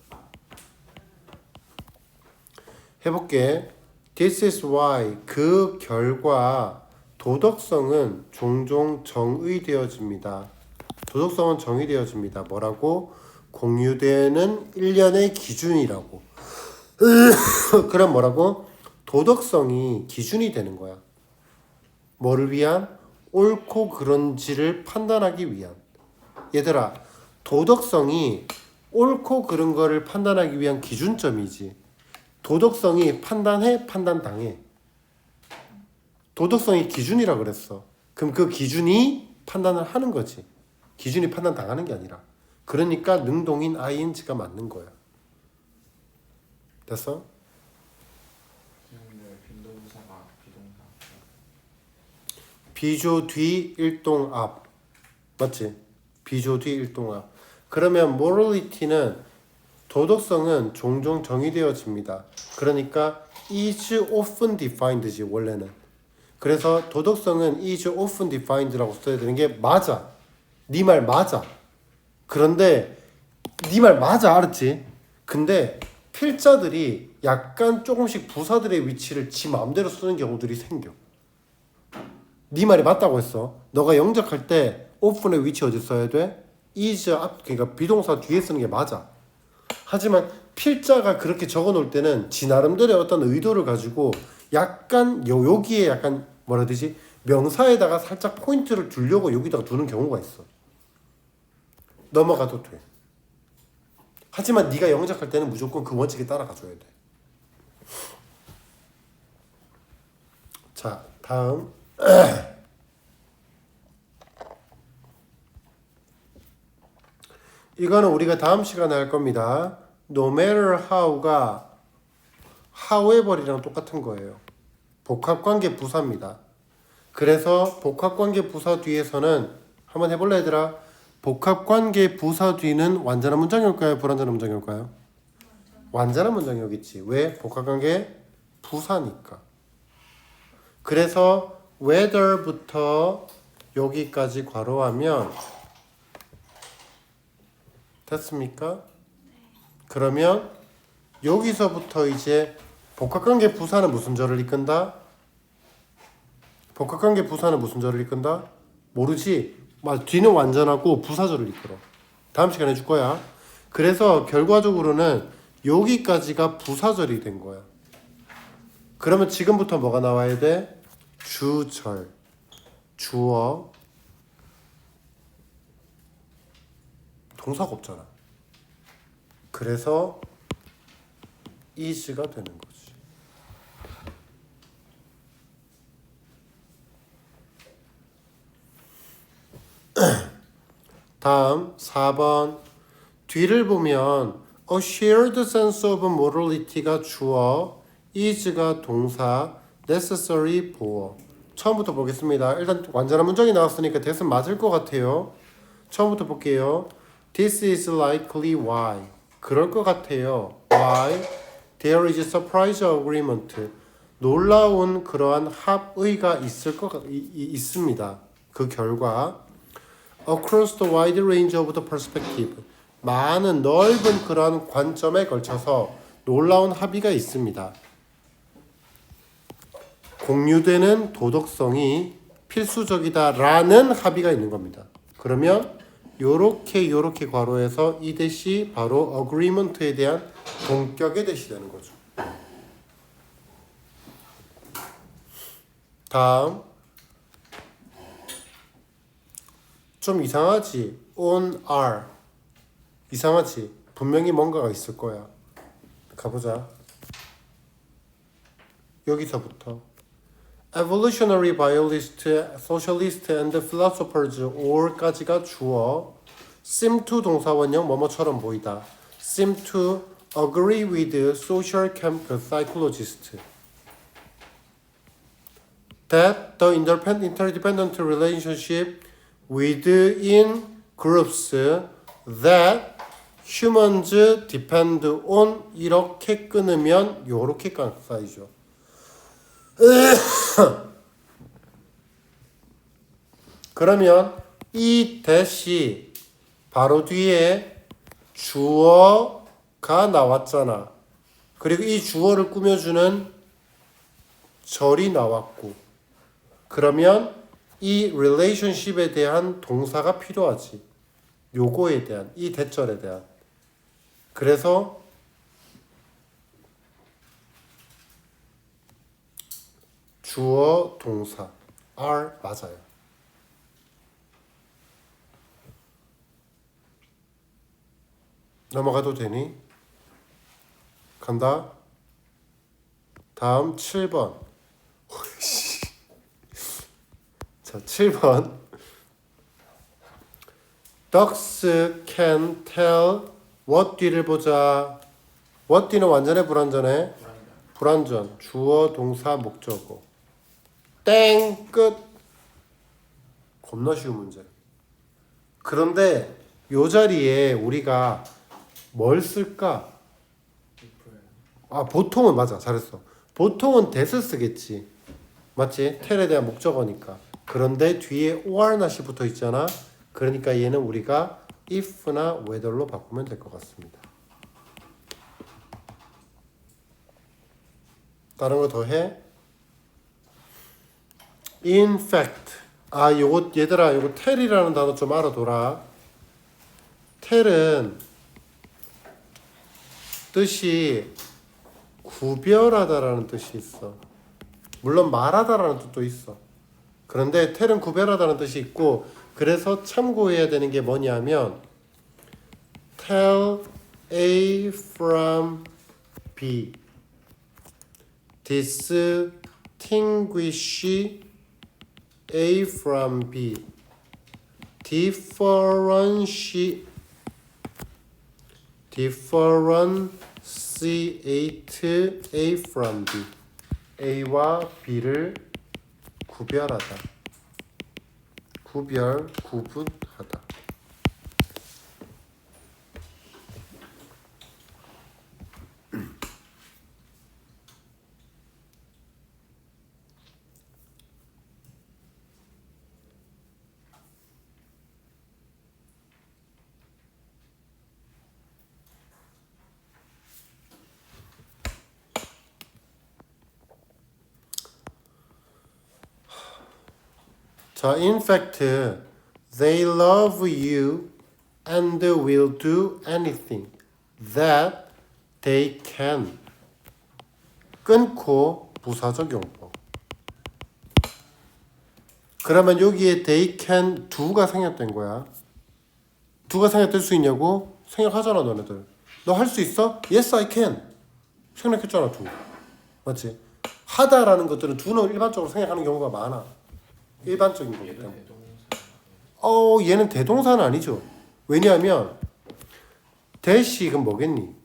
해볼게. This is why 그 결과 도덕성은 종종 정의되어집니다. 도덕성은 정의되어집니다. 뭐라고? 공유되는 일련의 기준이라고. 그럼 뭐라고? 도덕성이 기준이 되는 거야. 뭐를 위한? 옳고 그른지를 판단하기 위한. 얘들아, 도덕성이 옳고 그른 거를 판단하기 위한 기준점이지. 도덕성이 판단해, 판단당해. 도덕성이 기준이라 그랬어. 그럼 그 기준이 판단을 하는 거지. 기준이 판단당하는 게 아니라. 그러니까 능동인 ing가 맞는 거야. 됐어? 선생님들 빈도부사가 비동사. 비조 뒤 일동 앞. 맞지? 비조 뒤 일동 앞. 그러면 morality는 도덕성은 종종 정의되어집니다. 그러니까 is often defined지 원래는. 그래서 도덕성은 is often defined라고 써야 되는 게 맞아. 네 말 맞아. 그런데 네 말 맞아, 알았지? 근데 필자들이 약간 조금씩 부사들의 위치를 지 마음대로 쓰는 경우들이 생겨. 네 말이 맞다고 했어. 너가 영작할 때 often의 위치 어디 써야 돼? is 앞, 그러니까 비동사 뒤에 쓰는 게 맞아. 하지만 필자가 그렇게 적어 놓을 때는 지 나름대로의 어떤 의도를 가지고 약간 여기에 약간 뭐라 해야 되지? 명사에다가 살짝 포인트를 두려고 여기다가 두는 경우가 있어. 넘어가도 돼. 하지만 네가 영작할 때는 무조건 그 원칙에 따라가줘야 돼. 자, 다음 이거는 우리가 다음 시간에 할 겁니다. No matter how가 however이랑 똑같은 거예요. 복합관계 부사입니다. 그래서 복합관계 부사 뒤에서는 한번 해볼래 얘들아? 복합관계 부사 뒤는 완전한 문장이 올까요? 불완전한 문장이 올까요? 완전한 문장이 오겠지. 왜? 복합관계 부사니까. 그래서 whether부터 여기까지 괄호하면 됐습니까? 그러면 여기서부터 이제 복합관계 부사는 무슨 절을 이끈다? 복합관계 부사는 무슨 절을 이끈다? 모르지? 맞아. 뒤는 완전하고 부사절을 이끌어. 다음 시간에 해줄 거야. 그래서 결과적으로는 여기까지가 부사절이 된 거야. 그러면 지금부터 뭐가 나와야 돼? 주절, 주어, 동사가 없잖아. 그래서 is가 되는 거지. 다음 4번 뒤를 보면 a shared sense of morality가 주어, is가 동사, necessary 보어. 처음부터 보겠습니다. 일단 완전한 문장이 나왔으니까 대신 맞을 것 같아요. 처음부터 볼게요. This is likely why. 그럴 것 같아요. Why? There is a surprise agreement. 놀라운 그러한 합의가 있습니다. 그 결과 across the wide range of the perspective. 많은 넓은 그러한 관점에 걸쳐서 놀라운 합의가 있습니다. 공유되는 도덕성이 필수적이다라는 합의가 있는 겁니다. 그러면 요렇게 괄호에서 이 대시 바로 agreement에 대한 동격의 대시 되는 거죠. 다음 좀 이상하지? on are 이상하지? 분명히 뭔가가 있을 거야. 가보자. 여기서부터 evolutionary biologist, socialist and philosophers or까지가 주어 seem to 동사원형 뭐뭐처럼 보이다. seem to agree with social camp psychologists that the interdependent relationship within groups that humans depend on 이렇게 끊으면 요렇게 쌓이죠. 그러면 이 대시 바로 뒤에 주어가 나왔잖아. 그리고 이 주어를 꾸며주는 절이 나왔고 그러면 이 relationship에 대한 동사가 필요하지. 요거에 대한 이 대절에 대한. 그래서 주어 동사 are 맞아요. 넘어가도 되니? 간다. 다음 7번. 자, 7번. Dogs can tell what 뒤를 보자. what 뒤는 완전해 불완전해? 불완전. 주어 동사 목적어. 땡 끝. 겁나 쉬운 문제. 그런데 요 자리에 우리가 뭘 쓸까? 아 보통은 맞아. 잘했어. 보통은 that을 쓰겠지. 맞지? 텔에 대한 목적어니까. 그런데 뒤에 or not이 붙어 있잖아. 그러니까 얘는 우리가 if나 whether로 바꾸면 될 것 같습니다. 다른 거 더 해? In fact. 아 요거 얘들아 요거 tell이라는 단어 좀 알아둬라. tell은 뜻이 구별하다라는 뜻이 있어. 물론 말하다라는 뜻도 있어. 그런데 tell은 구별하다는 뜻이 있고 그래서 참고해야 되는 게 뭐냐면 tell A from B distinguish A from B differentiate A from B A와 B를 구별하다 구분하다 자, in fact, they love you and will do anything that they can. 끊고 부사적 용법. 그러면 여기에 they can do가 생략된 거야. do가 생략될 수 있냐고? 생략하잖아 너네들. 너 할 수 있어? Yes, I can. 생략했잖아 do. 맞지? 하다라는 것들은 do는 일반적으로 생략하는 경우가 많아. 일반적인 거기 때문에. 얘는 대동사는 아니죠. 왜냐하면 대시가 뭐겠니?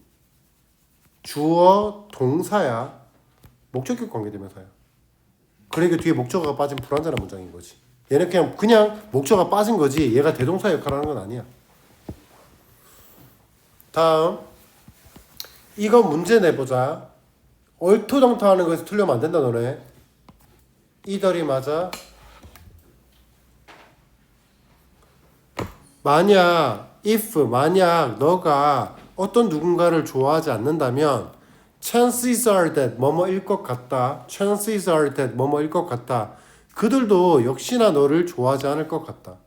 주어 동사야. 목적격 관계대명사야. 그러니까 뒤에 목적어가 빠진 불완전한 문장인 거지. 얘는 그냥 목적어가 빠진 거지 얘가 대동사 역할을 하는 건 아니야. 다음 이거 문제 내보자. 얼토당토하는 거에서 틀리면 안 된다 너네. 이덜이 맞아. 만약 너가 어떤 누군가를 좋아하지 않는다면 chances are that 뭐뭐일 것 같다. chances are that 뭐뭐일 것 같다. 그들도 역시나 너를 좋아하지 않을 것 같다.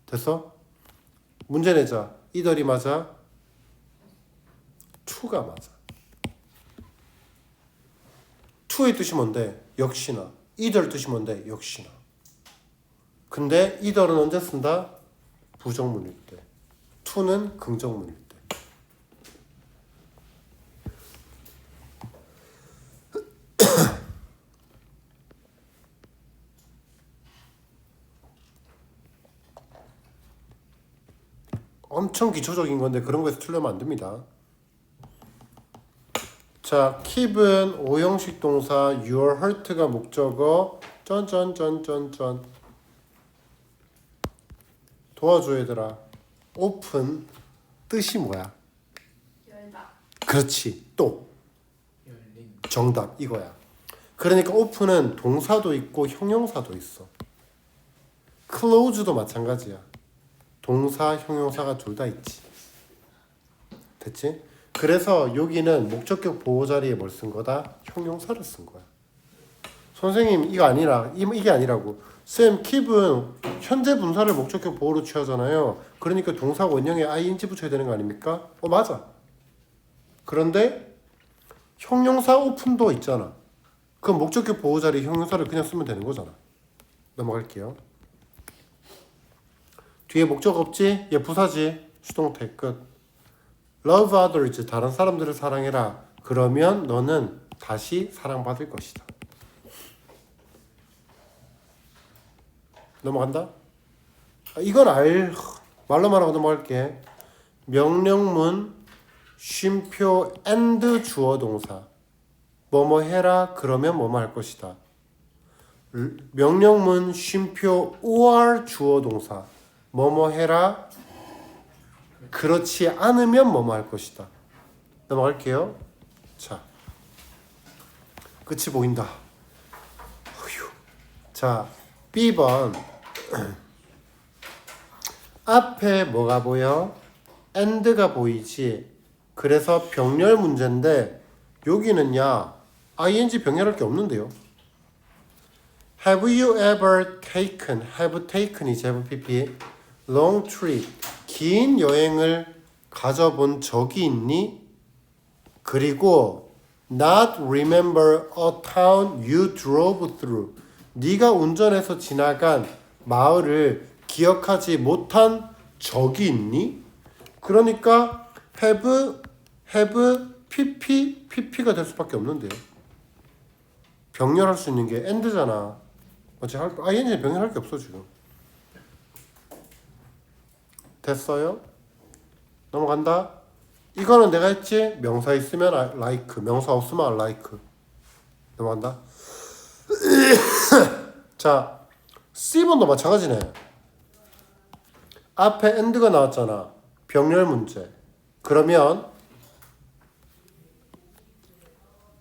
됐어? 문제 내자. 이덜이 맞아. to가 맞아. to의 뜻이 뭔데? 역시나. 이덜 뜻이 뭔데? 역시나. 근데 이덜은 언제 쓴다? 부정문일 때. to는 긍정문일 때. 엄청 기초적인 건데 그런 거에서 틀리면 안 됩니다. 자, keep은 5형식 동사, your hurt가 목적어, 쩐. 도와줘 얘들아. open 뜻이 뭐야? 열다. 그렇지. 또 열린. 정답 이거야. 그러니까 open은 동사도 있고 형용사도 있어. close도 마찬가지야. 동사, 형용사가 둘 다 있지. 됐지? 그래서 여기는 목적격 보호 자리에 뭘 쓴 거다? 형용사를 쓴 거야. 선생님 이게 아니라고. 쌤 keep은 현재 분사를 목적격 보호로 취하잖아요. 그러니까 동사 원형에 ing 붙여야 되는 거 아닙니까? 맞아. 그런데 형용사 open도 있잖아. 그 목적격 보호 자리 형용사를 그냥 쓰면 되는 거잖아. 넘어갈게요. 뒤에 목적 없지? 얘 부사지. 수동태 끝. Love others. 다른 사람들을 사랑해라. 그러면 너는 다시 사랑받을 것이다. 넘어간다? 이건 말로만 하고 넘어갈게. 명령문 쉼표 and 주어 동사. 뭐뭐 해라. 그러면 뭐뭐 할 것이다. 명령문 쉼표 or 주어 동사. 뭐뭐 해라. 그렇지 않으면 뭐뭐 할 것이다. 넘어갈게요. 자, 끝이 보인다. 휴. 자, B번. 앞에 뭐가 보여? and가 보이지. 그래서 병렬 문제인데 여기는야 ing 병렬할 게 없는데요. Have you ever taken? Have taken이 제부 PP. Long trip. 긴 여행을 가져본 적이 있니? 그리고 not remember a town you drove through. 네가 운전해서 지나간 마을을 기억하지 못한 적이 있니? 그러니까 have pp가 될 수밖에 없는데요. 병렬할 수 있는 게 and잖아. ing 병렬할 게 없어 지금. 됐어요? 넘어간다. 이거는 내가 했지. 명사 있으면 like, 명사 없으면 like. 넘어간다. 자, C번도 마찬가지네. 앞에 and가 나왔잖아. 병렬 문제. 그러면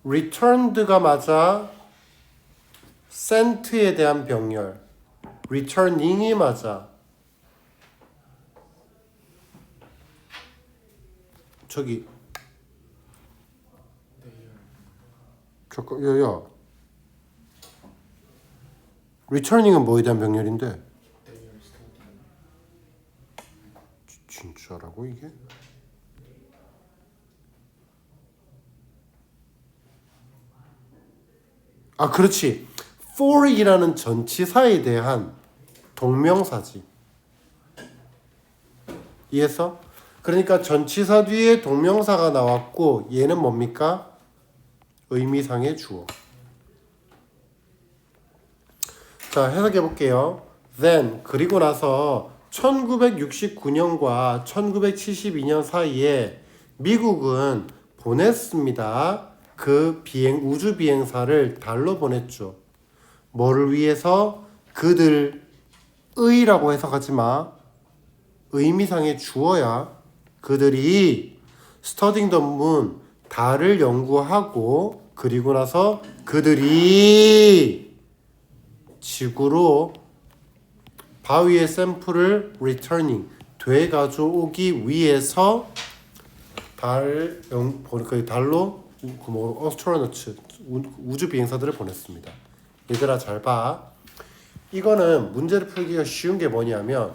returned가 맞아. sent에 대한 병렬. returning이 맞아. 저기 잠깐 야 returning은 뭐에 대한 병렬인데? 진짜라고 이게? 아 그렇지. for이라는 전치사에 대한 동명사지. 이해했어? 그러니까 전치사 뒤에 동명사가 나왔고 얘는 뭡니까? 의미상의 주어. 자, 해석해 볼게요. Then 그리고 나서 1969년과 1972년 사이에 미국은 보냈습니다. 그 우주 비행사를 달로 보냈죠. 뭐를 위해서? 그들의라고 해석하지 마. 의미상의 주어야. 그들이 studying the moon, 달을 연구하고 그리고 나서 그들이 지구로 바위의 샘플을 returning, 되가져오기 위해서 달로 어스트로너츠, 우주 비행사들을 보냈습니다. 얘들아 잘 봐. 이거는 문제를 풀기가 쉬운 게 뭐냐면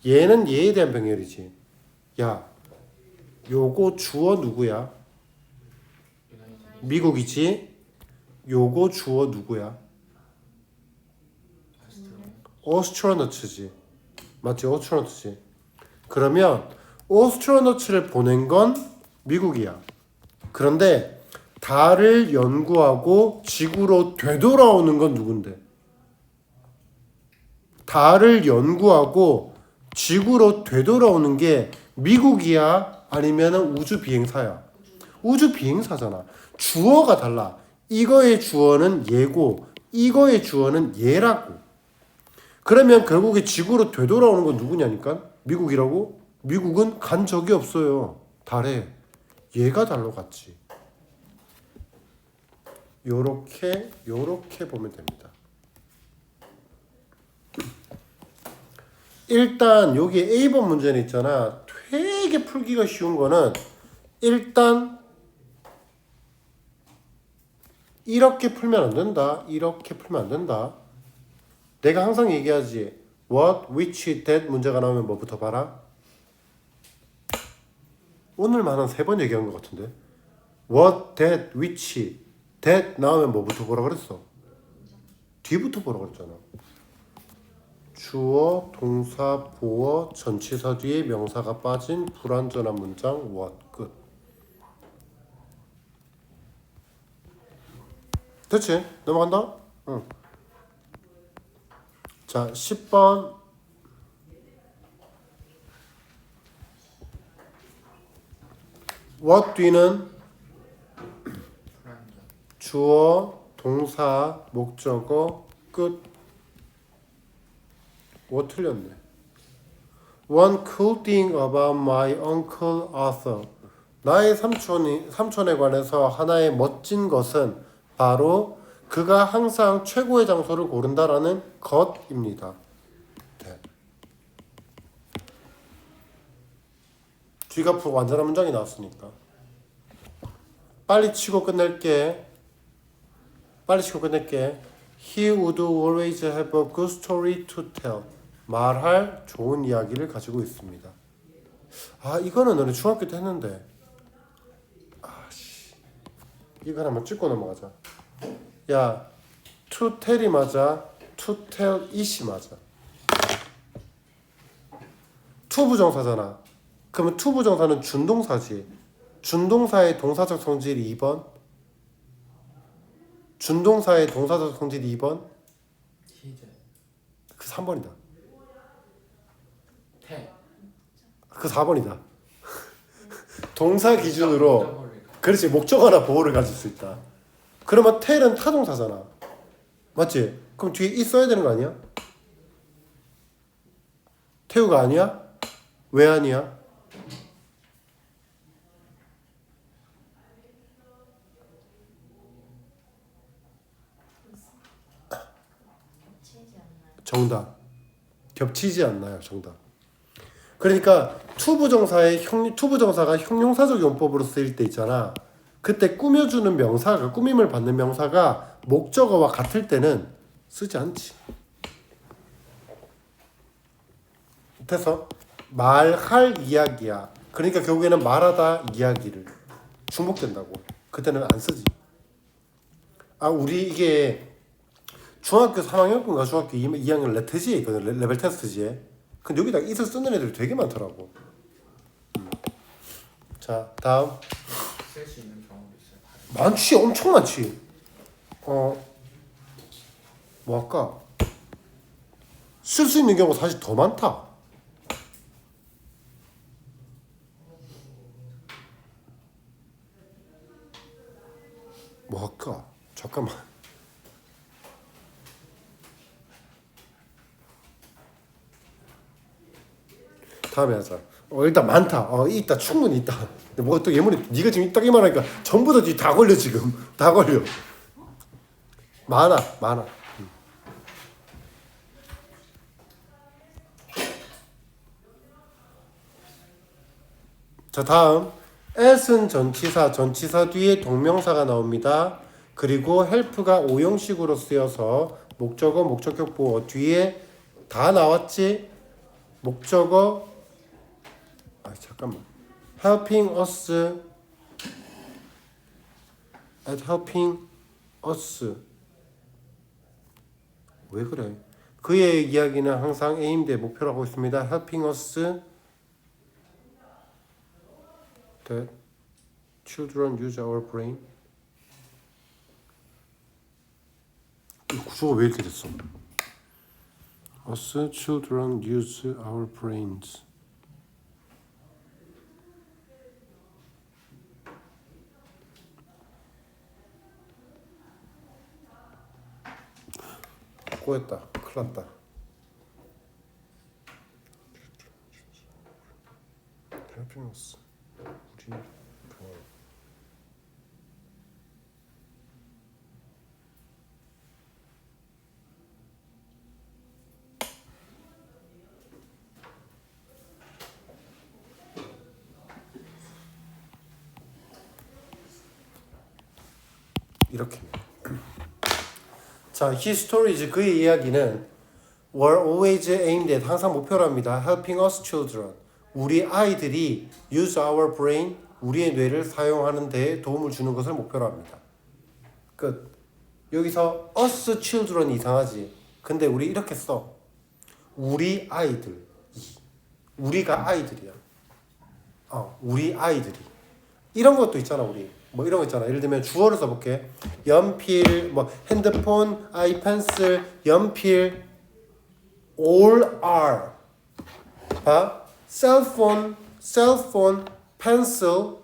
얘는 얘에 대한 병렬이지. 야, 요거 주어 누구야? 미국이지. 요거 주어 누구야? 오스트로너츠지. 맞지? 오스트로너츠지. 그러면 오스트로너츠를 보낸 건 미국이야. 그런데 달을 연구하고 지구로 되돌아오는 건 누군데? 달을 연구하고 지구로 되돌아오는 게 미국이야? 아니면 우주 비행사야? 우주 비행사잖아. 주어가 달라. 이거의 주어는 얘고 이거의 주어는 얘라고. 그러면 결국에 지구로 되돌아오는 건 누구냐니까? 미국이라고? 미국은 간 적이 없어요. 달에. 얘가 달로 갔지. 요렇게 보면 됩니다. 일단 여기 A번 문제는 있잖아. 되게 풀기가 쉬운 거는 일단 이렇게 풀면 안 된다. 이렇게 풀면 안 된다. 내가 항상 얘기하지. What, which, that 문제가 나오면 뭐부터 봐라? 오늘만 한 3번 얘기한 것 같은데. What, that, which, that 나오면 뭐부터 보라 그랬어? 뒤부터 보라 그랬잖아. 주어, 동사, 보어, 전치사 뒤에 명사가 빠진 불완전한 문장 what, 끝. 됐지? 넘어간다? 응. 자, 10번. what 뒤는 주어, 동사, 목적어, 끝. 뭐 틀렸네. One cool thing about my uncle Arthur. 나의 삼촌에 관해서 하나의 멋진 것은 바로 그가 항상 최고의 장소를 고른다라는 것입니다. 네. 뒤가 풀고 완전한 문장이 나왔으니까 빨리 치고 끝낼게. He would always have a good story to tell. 말할 좋은 이야기를 가지고 있습니다. 아, 이거는 너네 중학교 때 했는데. 아씨, 이거 한번 찍고 넘어가자. 야, to tell이 맞아, to tell it이 맞아. to 부정사잖아. 그러면 to 부정사는 준동사지. 준동사의 동사적 성질이 2번. 준동사의 동사적 성질이 2번. 시제 그 3번이다. 태 그 4번이다. 동사 기준으로 그렇지, 목적어나 보호를 가질 수 있다. 그러면 텔은 타동사잖아. 맞지? 그럼 뒤에 있어야 되는 거 아니야? 태우가 아니야? 왜 아니야? 겹치지 않나요? 정답. 겹치지 않나요? 정답. 그러니까 투부정사가 형용사적 용법으로 쓰일 때 있잖아. 그때 꾸며주는 명사가, 꾸밈을 받는 명사가 목적어와 같을 때는 쓰지 않지. 됐어? 말할 이야기야. 그러니까 결국에는 말하다 이야기를 중복된다고. 그때는 안 쓰지. 아, 우리 이게 중학교 3학년인가 중학교 2학년 레트지, 이거는 레벨 테스트지. 근데 여기다 it을 쓰는 애들이 되게 많더라고. 자, 다음. 쓸 수 있는 경우도 있어요. 많지, 엄청 많지. 뭐 할까? 쓸 수 있는 경우가 사실 더 많다. 뭐 할까? 잠깐만. 다음에 하자. 일단 많다. 있다. 충분히 있다. 근데 뭐 또 예문이 네가 지금 있다기만 하니까 전부 다 걸려 지금. 다 걸려. 많아. 자, 다음 at은 전치사 뒤에 동명사가 나옵니다. 그리고 help가 오형식으로 쓰여서 목적어, 목적격 보어 뒤에 다 나왔지? 목적어 잠깐만. helping us at helping us 왜 그래? 그의 이야기는 항상 aimed 목표라고 있습니다. helping us that children use our brain. 이 구조가 왜 이렇게 됐어? Us children use our brains. 꼬였다. 큰일 났다. helping us. 우리 이렇게. 자, his stories 그의 이야기는 were always aimed at 항상 목표로 합니다. helping us children 우리 아이들이 use our brain 우리의 뇌를 사용하는 데 도움을 주는 것을 목표로 합니다. 끝. 여기서 us children이 이상하지. 근데 우리 이렇게 써. 우리 아이들. 우리가 아이들이야. 우리 아이들이. 이런 것도 있잖아, 우리. 뭐 이런 거 있잖아. 예를 들면 주어를 써볼게. 연필, 뭐 핸드폰, 아이펜슬, 연필, all are. 봐. cellphone, pencil,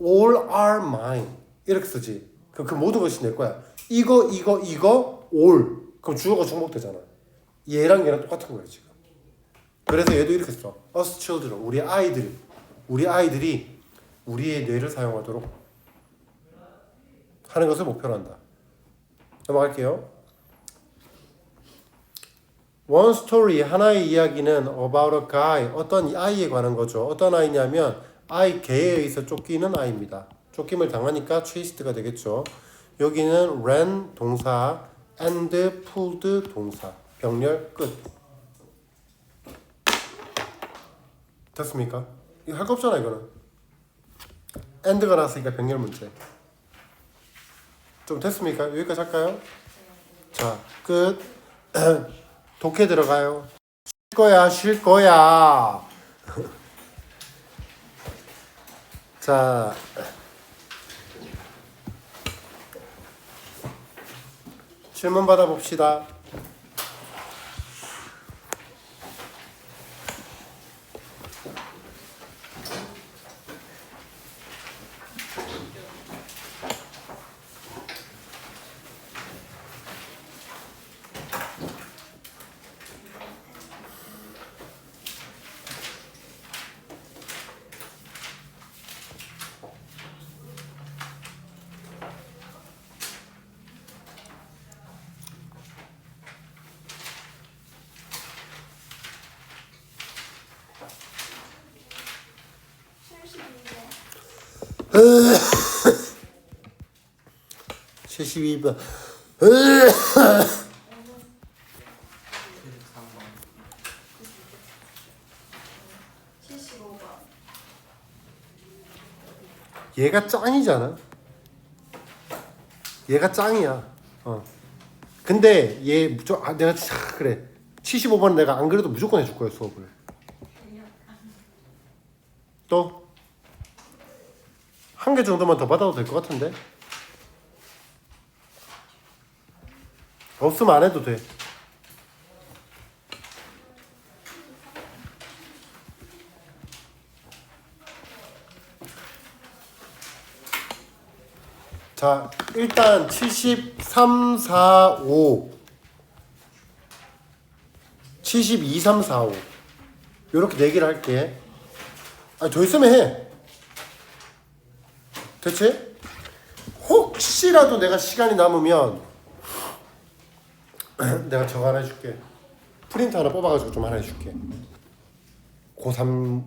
all are mine. 이렇게 쓰지. 그럼 그 모든 것이 내 거야. 이거, all. 그럼 주어가 중복되잖아. 얘랑 얘랑 똑같은 거야 지금. 그래서 얘도 이렇게 써. us children. 우리 아이들이 우리의 뇌를 사용하도록 하는 것을 목표로 한다. 넘어갈게요. One story 하나의 이야기는 about a guy 어떤 아이에 관한 거죠. 어떤 아이냐면 개에 의해서 쫓기는 아이입니다. 쫓김을 당하니까 chased가 되겠죠. 여기는 ran 동사 and pulled 동사 병렬 끝. 됐습니까? 이거 할 거 없잖아 이거는. and가 나왔으니까 병렬 문제. 좀 됐습니까? 여기까지 할까요? 자, 끝. 독해 들어가요. 쉴 거야. 자, 질문 받아봅시다. 네. 72번. 75번. 얘가 짱이잖아. 얘가 짱이야. 근데 얘 내가 그래. 75번 내가 안 그래도 무조건 해줄 거야 수업을. 또 한 개 정도만 더 받아도 될 것 같은데. 없으면 안 해도 돼. 자, 일단 73, 4, 5 72, 3, 4, 5 요렇게 4개를 할게. 아니 더 있으면 해. 됐지? 혹시라도 내가 시간이 남으면 내가 저거 하나 해줄게. 프린트 하나 뽑아가지고 좀 하나 해줄게. 고3